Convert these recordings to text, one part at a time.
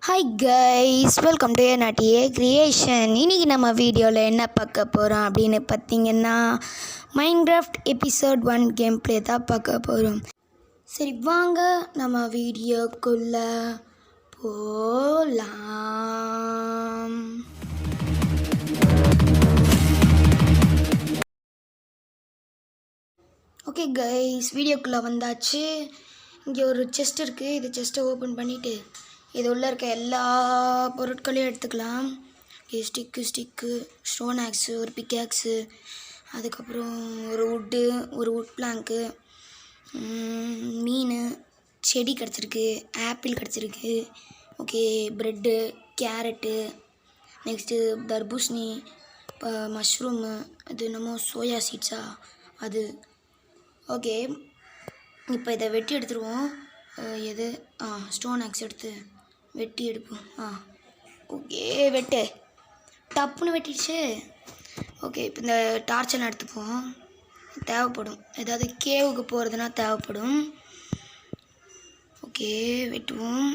Hi guys, welcome to NRTA creation. இன்றைக்கி நம்ம வீடியோவில் என்ன பார்க்க போகிறோம் அப்படின்னு பார்த்தீங்கன்னா, மைன்கிராஃப்ட் எபிசோட் 1 கேம் ப்ளே தான் பார்க்க போகிறோம். சரி வாங்க நம்ம வீடியோக்குள்ளே போகலாம். ஓகே கைஸ், வீடியோக்குள்ளே வந்தாச்சு. இங்கே ஒரு செஸ்ட் இருக்குது. இது செஸ்ட்டை ஓப்பன் பண்ணிவிட்டு இது உள்ளே இருக்க எல்லா பொருட்களையும் எடுத்துக்கலாம். ஸ்டிக்கு ஸ்டோன் ஆக்ஸு, ஒரு பிக்ஆக்ஸு, அதுக்கப்புறம் ஒரு வுட் பிளாங்க்கு, மீன், செடி கிடச்சிருக்கு, ஆப்பிள் கிடச்சிருக்கு. ஓகே, ப்ரெட்டு, கேரட்டு, நெக்ஸ்ட்டு தர்பூசணி, மஷ்ரூமு, அது என்னமோ சோயா சீட்ஸா அது. ஓகே, இப்போ இதை வெட்டி எடுத்துருவோம். எது ஸ்டோன் ஆக்ஸ் எடுத்து வெட்டி எடுப்போம். ஓகே, வெட்டு டப்புன்னு வெட்டிடுச்சு. ஓகே, இப்போ இந்த டார்ச்செல்லாம் எடுத்துப்போம். தேவைப்படும், ஏதாவது கேவுக்கு போகிறதுனா தேவைப்படும். ஓகே, வெட்டுவோம்.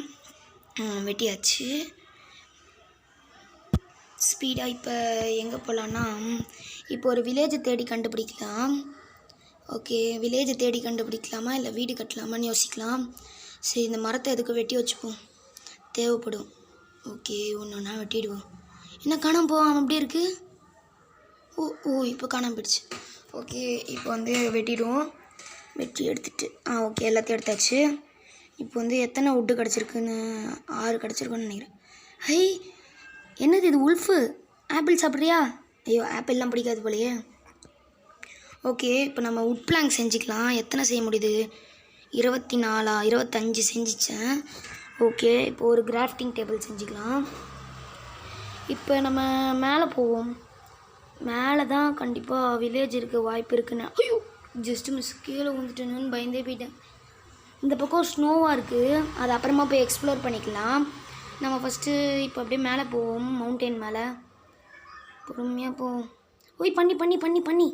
வெட்டியாச்சு. ஸ்பீடாக இப்போ எங்கே போகலான்னா, இப்போ ஒரு வில்லேஜை தேடி கண்டுபிடிக்கலாம். ஓகே, வில்லேஜை தேடி கண்டுபிடிக்கலாமா இல்லை வீடு கட்டலாமான்னு யோசிக்கலாம். சரி, இந்த மரத்தை எதுக்கு வெட்டி வச்சுப்போம், தேவைப்படும். ஓகே, ஒன்றா வெட்டிடுவோம். என்ன காணாமல் போகாமல் அப்படி இருக்குது? இப்போ காணாமல் போயிடுச்சு. ஓகே, இப்போ வெட்டிடுவோம். வெட்டி எடுத்துட்டு ஓகே, எல்லாத்தையும் எடுத்தாச்சு. இப்போ எத்தனை வுட்டு கிடச்சிருக்குன்னு 6 கிடச்சிருக்குன்னு நினைக்கிறேன். ஹை, என்னது இது? உல்ஃபு ஆப்பிள் சாப்பிட்றியா? ஐயோ, ஆப்பிள்லாம் பிடிக்காது போலையே. ஓகே, இப்போ நம்ம வுட் பிளாங்க் செஞ்சுக்கலாம். எத்தனை செய்ய முடியுது? 24 25 செஞ்சிச்சேன். ஓகே, இப்போ ஒரு கிராஃப்டிங் டேபிள் செஞ்சுக்கலாம். இப்போ நம்ம மேலே போவோம். மேலே தான் கண்டிப்பாக வில்லேஜ் இருக்க வாய்ப்பு இருக்குன்னு. ஐயோ, ஜஸ்ட்டு மிஸ், கீழே விழுந்துட்டேன்னு பயந்தே போயிட்டேன். இந்த பக்கம் ஸ்னோவாக இருக்குது, அது அப்புறமா போய் எக்ஸ்ப்ளோர் பண்ணிக்கலாம். நம்ம ஃபஸ்ட்டு இப்போ அப்படியே மேலே போவோம். மவுண்டெயின் மேலே பொறுமையாக போவோம். ஓய், பண்ணி பண்ணி பண்ணி பண்ணி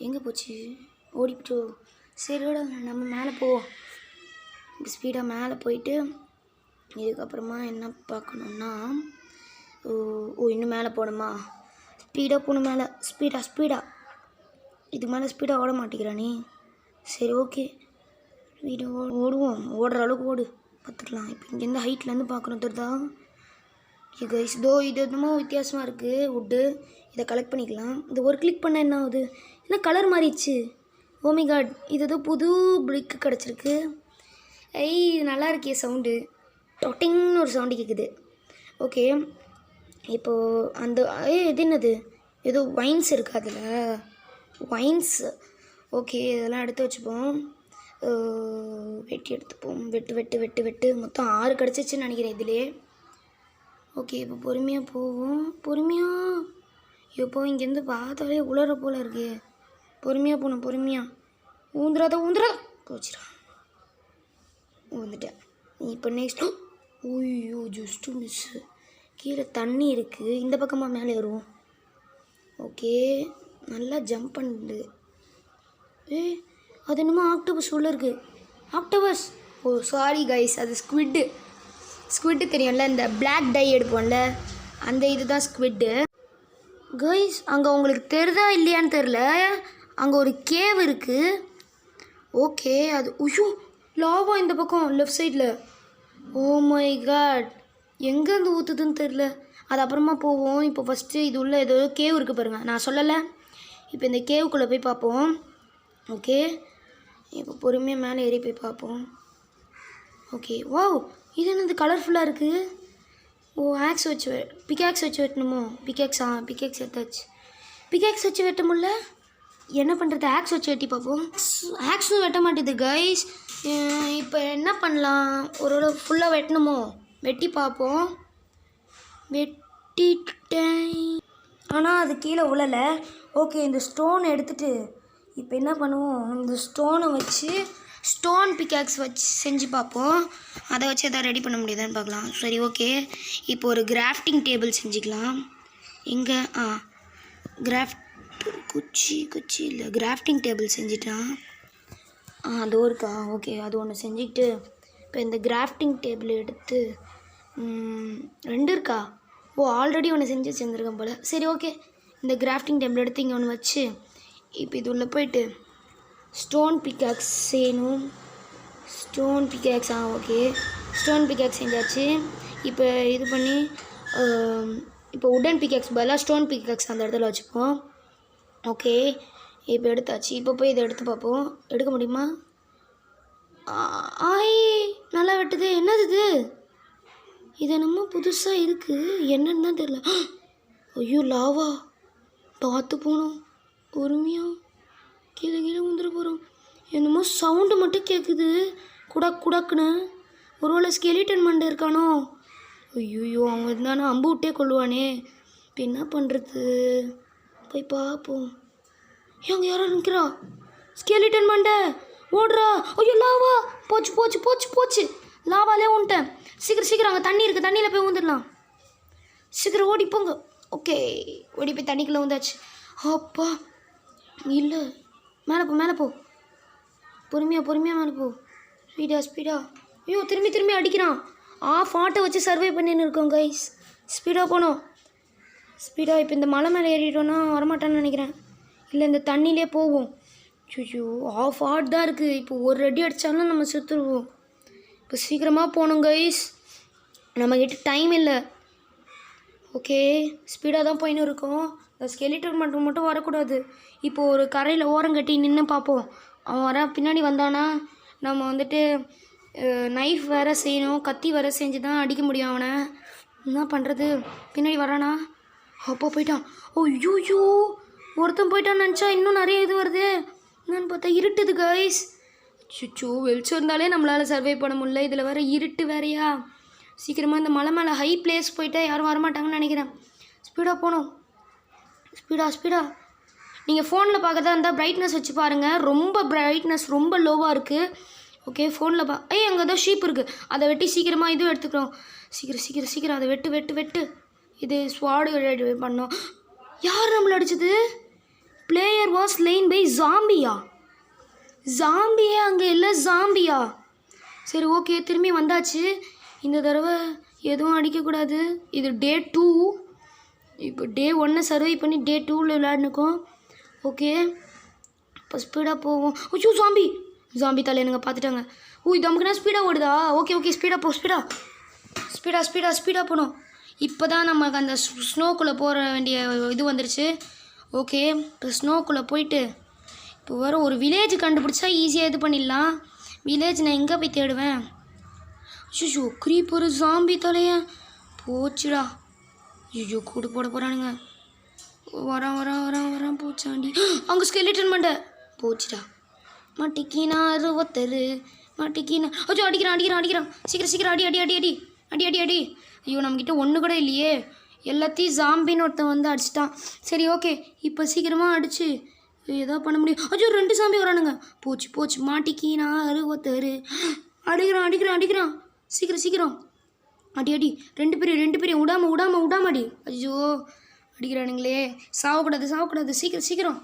எங்கே போச்சு? ஓடிப்பிட்டோ. சரியோட நம்ம மேலே போவோம். ஸ்பீடாக மேலே போயிட்டு இதுக்கப்புறமா என்ன பார்க்கணுன்னா, இன்னும் மேலே போகணுமா? ஸ்பீடாக போகணும் மேலே. ஸ்பீடாக இதுக்கு மேலே ஸ்பீடாக ஓட மாட்டேங்கிறா நீ. சரி, ஓகே, ஓடுவோம். ஓடுற அளவுக்கு ஓடு, பார்த்துக்கலாம். இப்போ இங்கேருந்து ஹைட்லேருந்து பார்க்கணும் தெரியுதா? கைஸ், இது என்னமோ வித்தியாசமாக இருக்குது. வுட்டு இதை கலெக்ட் பண்ணிக்கலாம். இது ஒரு கிளிக் பண்ண என்ன ஆகுது? என்ன கலர் மாறிடுச்சு? ஓ மை காட், இது ஏதோ புது பிரிக்கு கிடச்சிருக்கு. இது நல்லா இருக்கே சவுண்டு. டொட்டிங்னு ஒரு சவுண்டு கேட்குது. ஓகே, இப்போது இது என்னது? ஏதோ வைன்ஸ் இருக்குது அதில். வைன்ஸ். ஓகே, இதெல்லாம் எடுத்து வச்சுப்போம். வெட்டி எடுத்துப்போம். வெட்டு மொத்தம் 6 கிடச்சிச்சுன்னு நினைக்கிறேன் இதிலே. ஓகே, இப்போ பொறுமையாக போவோம். இப்போ இங்கேருந்து பார்த்தாலே உலர போல் இருக்கு. பொறுமையாக போகணும். பொறுமையாக ஊந்துடாத போச்சுடா. வந்துட்டேன். இப்போ நெக்ஸ்ட். ஐயோ, ஜஸ்ட்டு மிஸ்ஸு. கீழே தண்ணி இருக்குது. இந்த பக்கமாக மேலே ஏறுவோம். ஓகே, நல்லா ஜம்ப் பண்ணுது. அது என்னமோ ஆக்டோபஸ் உள்ள இருக்குது. ஆக்டோபஸ். சாரி கைஸ், அது ஸ்குவிட்டு தெரியும்ல, இந்த பிளாக் டை எடுப்போம்ல, அந்த இதுதான் ஸ்குவிட்டு. கைஸ், அங்கே உங்களுக்கு தெரியுதா இல்லையான்னு தெரில, அங்கே ஒரு கேவ் இருக்குது. ஓகே, அது லாவா இந்த பக்கம் லெஃப்ட் சைடில். ஓ மை காட், எங்கேருந்து ஊற்றுதுன்னு தெரில. அது அப்புறமா போவோம். இப்போ ஃபஸ்ட்டு இது உள்ள ஏதோ கேவ் இருக்குது பாருங்கள், நான் சொல்லலை. இப்போ இந்த கேவுக்குள்ளே போய் பார்ப்போம். ஓகே, இப்போ பொறுமையாக மேலே ஏறி போய் பார்ப்போம். ஓகே, வாவ், இது என்னது கலர்ஃபுல்லாக இருக்குது. ஆக்ஸ் வச்சு பிக்ஆக்ஸ் வச்சு வெட்டணுமோ? பிக்ஆக்ஸ் எடுத்தாச்சு. பிக்ஆக்ஸ் வச்சு வெட்ட முடியல, என்ன பண்ணுறது? ஆக்ஸ் வச்சு வெட்டி பார்ப்போம். ஆக்ஸும் வெட்ட மாட்டேது கைஸ். இப்போ என்ன பண்ணலாம்? ஒரு ஃபுல்லாக வெட்டணுமோ? வெட்டி பார்ப்போம். வெட்டிட்டேன், ஆனால் அது கீழே உழலை. ஓகே, இந்த ஸ்டோன் எடுத்துகிட்டு இப்போ என்ன பண்ணுவோம்? இந்த ஸ்டோனை வச்சு ஸ்டோன் பிக்ஆக்ஸ் வச்சு செஞ்சு பார்ப்போம். அதை வச்சு எதாவது ரெடி பண்ண முடியுதான்னு பார்க்கலாம். சரி, ஓகே, இப்போ ஒரு கிராஃப்டிங் டேபிள் செஞ்சுக்கலாம். எங்கே? குச்சி இல்லை, கிராஃப்டிங் டேபிள் செஞ்சிட்டான். அது இருக்கா? ஓகே, அது ஒன்று செஞ்சுக்கிட்டு இப்போ இந்த கிராஃப்டிங் டேபிள் எடுத்து 2 இருக்கா? ஓ ஆல்ரெடி ஒன்று செஞ்சு வச்சுருந்துருக்கேன் போல். சரி ஓகே, இந்த கிராஃப்டிங் டேபிள் எடுத்து இங்கே ஒன்று வச்சு இப்போ இது உள்ளே போயிட்டு ஸ்டோன் பிக்காக்ஸ் செய்யணும். Stone pickaxe okay, stone pickaxe செஞ்சாச்சு. இப்போ இது பண்ணி இப்போ உடன் பிக்காக்ஸ் பதிலாக ஸ்டோன் பிக்காக்ஸ் அந்த இடத்துல வச்சுப்போம். ஓகே, இப்போ எடுத்தாச்சு. இப்போ போய் இதை எடுத்து பார்ப்போம். எடுக்க முடியுமா? ஆய் நல்லா வெட்டுது. என்னது இது? இது என்னமோ புதுசாக இருக்குது, என்னன்னு தான் தெரியல. ஐயோ லாவா, பார்த்து போனோம். பொறுமையாக கீழே கீழே வந்துட போகிறோம். என்னமோ சவுண்டு மட்டும் கேட்குது, குடக் குடக்குன்னு. ஒருவேளை ஸ்கெலிட்டன் மண்டை இருக்கானோ? ஐயோ அவங்க இருந்தானா அம்பு விட்டே கொள்ளுவானே. இப்போ என்ன பண்ணுறது? போய் பார்ப்போம். அங்கே யாரோ நிற்கிறா. ஸ்கெலிட்டன் மண்டை ஓடுறா. ஐயோ லாவா, போச்சு போச்சு போச்சு போச்சு, லாவாலே உன்ட்டேன். சீக்கிரம் சீக்கிரம், அங்கே தண்ணி இருக்குது, தண்ணியில் போய் ஊந்துடலாம். சீக்கிரம் ஓடிப்போங்க. ஓகே, ஓடி போய் தண்ணிக்குள்ளே வந்தாச்சு. அப்பா இல்லை, மேலே போ மேலே போ, பொறுமையாக பொறுமையாக மேலே போ, ஸ்பீடாக. ஐயோ திரும்பி திரும்பி அடிக்கிறான். ஆட்டை வச்சு சர்வே பண்ணின்னு இருக்கோம் கைஸ். ஸ்பீடாக போனோம், ஸ்பீடாக. இப்போ இந்த மலை மேலே ஏறிட்டோன்னா வரமாட்டான்னு நினைக்கிறேன். இல்லை இந்த தண்ணியிலே போவோம். ஐயோ ஆட் தான் இருக்குது. இப்போ ஒரு அடி அடித்தாலும் நம்ம செத்துருவோம். இப்போ சீக்கிரமாக போகணும் கைஸ், நம்மக்கிட்ட டைம் இல்லை. ஓகே, ஸ்பீடாக தான் போயின்னு இருக்கோம். இந்த ஸ்கெலிட்டன் மட்டும் வரக்கூடாது. இப்போது ஒரு கரையில் ஓரம் கட்டி நின்று பார்ப்போம். அவன் வர பின்னாடி வந்தானா நம்ம வந்துட்டு நைஃப் வேறு செய்யணும், கத்தி வேறு செஞ்சு தான் அடிக்க முடியும் அவனை. என்ன பண்ணுறது? பின்னாடி வரானா? அப்போ போயிட்டான். ஐயோ ஒருத்தன் போயிட்டான்னு நினச்சா இன்னும் நிறைய இது வருது. என்னன்னு பார்த்தா இருட்டுது கைஸ். சுச்சோ, வெளிச்சம் இருந்தாலே நம்மளால் சர்வே பண்ண முடியல, இதில் வேறு இருட்டு வேறையா. சீக்கிரமாக இந்த மலை மேலே ஹை பிளேஸ் போயிட்டா யாரும் வரமாட்டாங்கன்னு நினைக்கிறேன். ஸ்பீடாக போகணும், ஸ்பீடாக. நீங்கள் ஃபோனில் பார்க்கறதா இருந்தால் பிரைட்னஸ் வச்சு பாருங்கள். ரொம்ப பிரைட்னஸ் ரொம்ப லோவாக இருக்குது. ஓகே, ஃபோனில் அங்கே தான் ஷீப் இருக்குது, அதை வெட்டி சீக்கிரமாக இதுவும் எடுத்துக்கிறோம். சீக்கிரம் அதை வெட்டு. இது ஸ்வாடு பண்ணோம். யார் நம்மளை அடிச்சது? Player was slain by zombie அங்கே இல்லை, ஜாம்பியா. சரி ஓகே, திரும்பி வந்தாச்சு. இந்த தடவை எதுவும் அடிக்கக்கூடாது. இது டே 2. இப்போ டே 1 சர்வை பண்ணி டே 2ல் விளையாடுனுக்கோம். ஓகே, இப்போ ஸ்பீடாக போவோம். ஐயோ ஜாம்பி தலையனுங்க பார்த்துட்டாங்க. இது நமக்குன்னா ஸ்பீடாக ஓடுதா? ஓகே ஸ்பீடாக போகணும். இப்போ தான் நமக்கு அந்த ஸ்னோக்குள்ளே போகிற வேண்டிய இது வந்துருச்சு. ஓகே, இப்போ ஸ்னோக்குள்ளே போயிட்டு இப்போ வர ஒரு வில்லேஜ் கண்டுபிடிச்சா ஈஸியாக இது பண்ணிடலாம். வில்லேஜ் நான் எங்கே போய் தேடுவேன்? ஐயோ க்ரீப்பர் ஜாம்பி தலையன் போச்சுடா. ஐயோ கூடு போட போகிறானுங்க. வரான் போச்சாண்டி. அங்கே ஸ்கெலிட்டன் மண்டை போச்சுடா. மாட்டிக்கினா 60 மாட்டிக்கினா. ஐயோ அடிக்கிறான். சீக்கிரம் அடி. ஐயோ நம்மக்கிட்ட ஒன்று கூட இல்லையே, எல்லாத்தையும் ஜாம்பின்னு ஒருத்தன் வந்து அடிச்சிட்டான். சரி ஓகே, இப்போ சீக்கிரமாக அடிச்சு ஏதோ பண்ண முடியும். ஐயோ 2 ஜாம்பி வரானுங்க. போச்சு மாட்டிக்கினா 60. அடிக்கிறான். சீக்கிரம் அடி. 2 பேரையும் விடாம அடி. ஐயோ அடிக்கிறானுங்களே, சாவக்கூடாது. சீக்கிரம்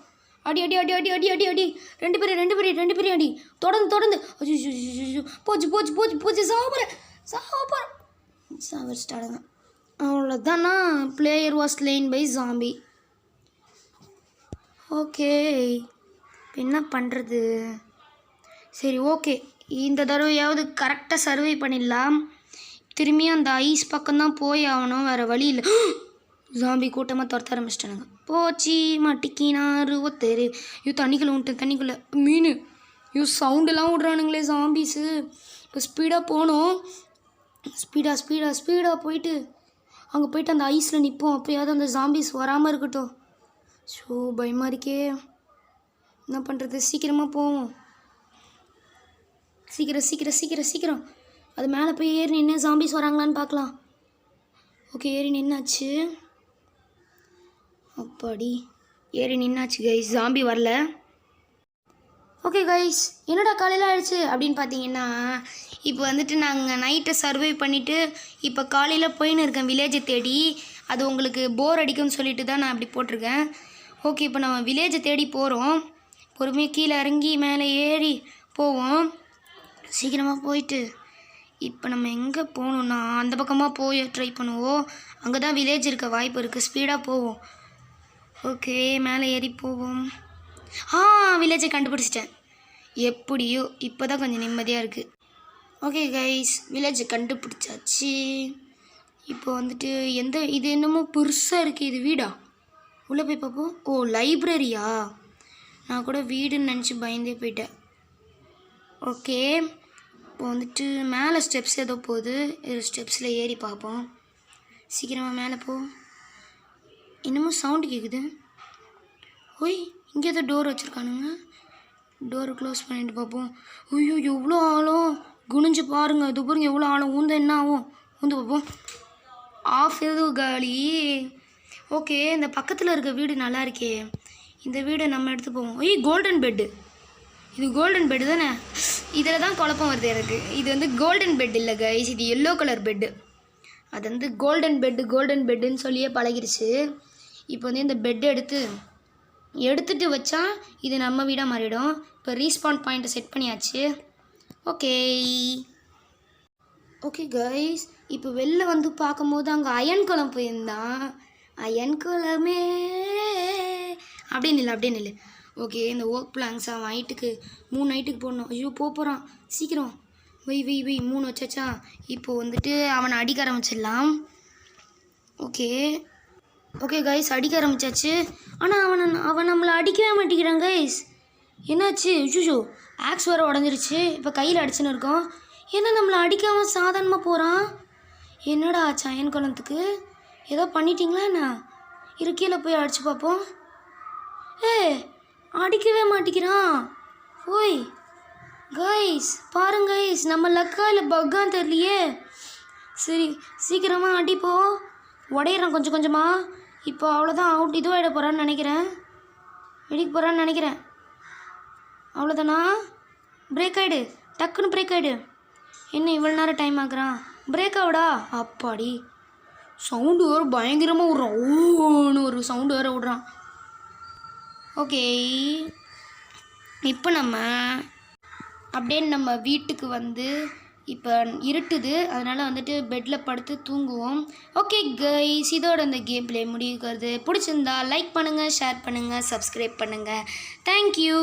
அடி. 2 பேரையும் அடி. தொடர்ந்து. ஐயோ போச்சு. சாவடிச்சிட்டானுங்க. அவ்வளோதானா? Player was slain by zombie. Okay, என்ன பண்ணுறது? சரி ஓகே, இந்த தடவையாவது கரெக்டாக சர்வை பண்ணிடலாம். திரும்பியும் அந்த ஐஸ் பக்கம்தான் போய் ஆகணும், வேறு வழி இல்லை. ஜாம்பி கூட்டமாக துரத்த ஆரம்பிச்சிட்டானுங்க. போச்சு மாட்டிக்கினா 60. தண்ணிக்குள்ளே மீன். சவுண்டெல்லாம் விட்றானுங்களே ஜாம்பிஸு. இப்போ ஸ்பீடாக போகணும். ஸ்பீடாக போயிட்டு அங்கே போயிட்டு அந்த ஐஸில் நிற்போம். அப்போயாவது அந்த ஜாம்பிஸ் வராமல் இருக்கட்டும். ஸோ பயமாக இருக்கே, என்ன பண்ணுறது? சீக்கிரமாக போவோம். சீக்கிரம். அது மேலே போய் ஏறி நின்று ஜாம்பிஸ் வராங்களான்னு பார்க்கலாம். ஓகே, ஏறி நின்னாச்சு. அப்பாடி ஏறி நின்னாச்சு கைஸ், ஜாம்பி வரல. ஓகே கைஸ், என்னடா காலையில் ஆயிடுச்சு அப்படின்னு பார்த்தீங்கன்னா, இப்போ வந்துட்டு நாங்கள் நைட்டை சர்வை பண்ணிவிட்டு இப்போ காலையில் போயின்னு இருக்கேன் வில்லேஜை தேடி. அது உங்களுக்கு போர் அடிக்கும்னு சொல்லிட்டு தான் நான் அப்படி போட்டிருக்கேன். ஓகே, இப்போ நம்ம வில்லேஜை தேடி போகிறோம். பொறுமையாக கீழே இறங்கி மேலே ஏறி போவோம். சீக்கிரமாக போயிட்டு இப்போ நம்ம எங்கே போகணுன்னா அந்த பக்கமாக போய் ட்ரை பண்ணுவோம். அங்கே தான் வில்லேஜ் இருக்க வாய்ப்பு இருக்குது. ஸ்பீடாக போவோம். ஓகே, மேலே ஏறி போவோம். வில்லேஜை கண்டுபிடிச்சிட்டேன். எப்படியோ இப்போ தான் கொஞ்சம் நிம்மதியாக இருக்குது. ஓகே கைஸ், வில்லேஜை கண்டுபிடிச்சாச்சு. இப்போ வந்துட்டு இது என்னமோ பெருசாக இருக்குது. இது வீடா? உள்ளே போய் பார்ப்போம். ஓ, லைப்ரரியா? நான் கூட வீடுன்னு நினச்சி பயந்தே போயிட்டேன். ஓகே, இப்போ வந்துட்டு மேலே ஸ்டெப்ஸ் ஏதோ போகுது. ஸ்டெப்ஸில் ஏறி பார்ப்போம். சீக்கிரமாக மேலே போ. இன்னமும் சவுண்டு கேட்குது. ஓய், இங்கே ஏதோ டோர் வச்சுருக்கானுங்க. டோரை க்ளோஸ் பண்ணிட்டு பார்ப்போம். ஐயோ, எவ்வளோ ஆழம்! குனிஞ்சு பாருங்கள். இது பாருங்க எவ்வளோ ஆழம். ஊந்து என்ன ஆகும்? ஊந்து பார்ப்போம். ஆஃப் எது காலி. ஓகே, இந்த பக்கத்தில் இருக்க வீடு நல்லா இருக்கே. இந்த வீடை நம்ம எடுத்து போவோம். Golden bed. இது கோல்டன் பெட்டு தானே? இதில் தான் குழப்பம் வருது எனக்கு. இது வந்து கோல்டன் பெட் இல்லை கைஸ், இது எல்லோ கலர் பெட்டு. அது வந்து கோல்டன் பெட்டுன்னு சொல்லியே பழகிருச்சு. இப்போ வந்து இந்த பெட்டை எடுத்துட்டு வச்சா இது நம்ம வீடாக மாறிடும். இப்போ ரீஸ்பான் பாயிண்ட்டை செட் பண்ணியாச்சு. ஓகே கைஸ், இப்போ வெளில வந்து பார்க்கும்போது அங்கே அயன் குளம் போயிருந்தான். அயன் குளமே அப்படியே நில்லு. ஓகே, இந்த ஓக் பிளாங்க்ஸ் அவன் ஹைட்டுக்கு 3 நைட்டுக்கு போடணும். ஐயோ, போகிறான். சீக்கிரம் வை 3 வச்சாச்சா. இப்போ வந்துட்டு அவனை அடிக்க ஆரம்பிச்சிடலாம். ஓகே கைஸ், அடிக்க ஆரம்பிச்சாச்சு. ஆனால் அவன் நம்மளை அடிக்கவே மாட்டேங்கிறான் கைஸ். என்னாச்சு? ஐயோ, ஆக்ஸ் வேறு உடஞ்சிருச்சு. இப்போ கையில் அடிச்சுன்னு இருக்கோம். ஏன்னா நம்மளை அடிக்காமல் சாதாரணமாக போகிறான். என்னடா ஆச்சு அயன் குளத்துக்கு? ஏதோ பண்ணிட்டீங்களா என்ன? கீழே போய் அடிச்சு பார்ப்போம். அடிக்கவே மாட்டேங்கிறான். ஓய் கைஸ், பாருங்க கைஸ், நம்ம லக்கா இல்லை பக்கான்னு தெரியலையே. சரி, சீக்கிரமாக அடிப்போ. உடையிறான் கொஞ்சம் கொஞ்சமாக. இப்போ அவ்வளோதான், அவுட். இதுவாகிட போகிறான்னு நினைக்கிறேன். வெடிக்க போகிறான்னு நினைக்கிறேன். அவ்வளோதானா? பிரேக் ஆகிடு, டக்குன்னு பிரேக் ஆகிடு. என்ன இவ்வளோ நேரம் டைம் ஆகுறான்? பிரேக் ஆகுடா. அப்பாடி, சவுண்டு வேறு பயங்கரமாக விட்றான். ஓன்னு ஒரு சவுண்டு வேறு விட்றான். ஓகே, இப்போ நம்ம அப்படியே நம்ம வீட்டுக்கு வந்து இப்போ இருட்டுது. அதனால் வந்துட்டு பெட்டில் படுத்து தூங்குவோம். ஓகே கைஸ், இதோட இந்த கேம் ப்ளே முடிவுக்கு வருது. பிடிச்சிருந்தா லைக் பண்ணுங்கள், ஷேர் பண்ணுங்கள், சப்ஸ்கிரைப் பண்ணுங்கள். தேங்க்யூ.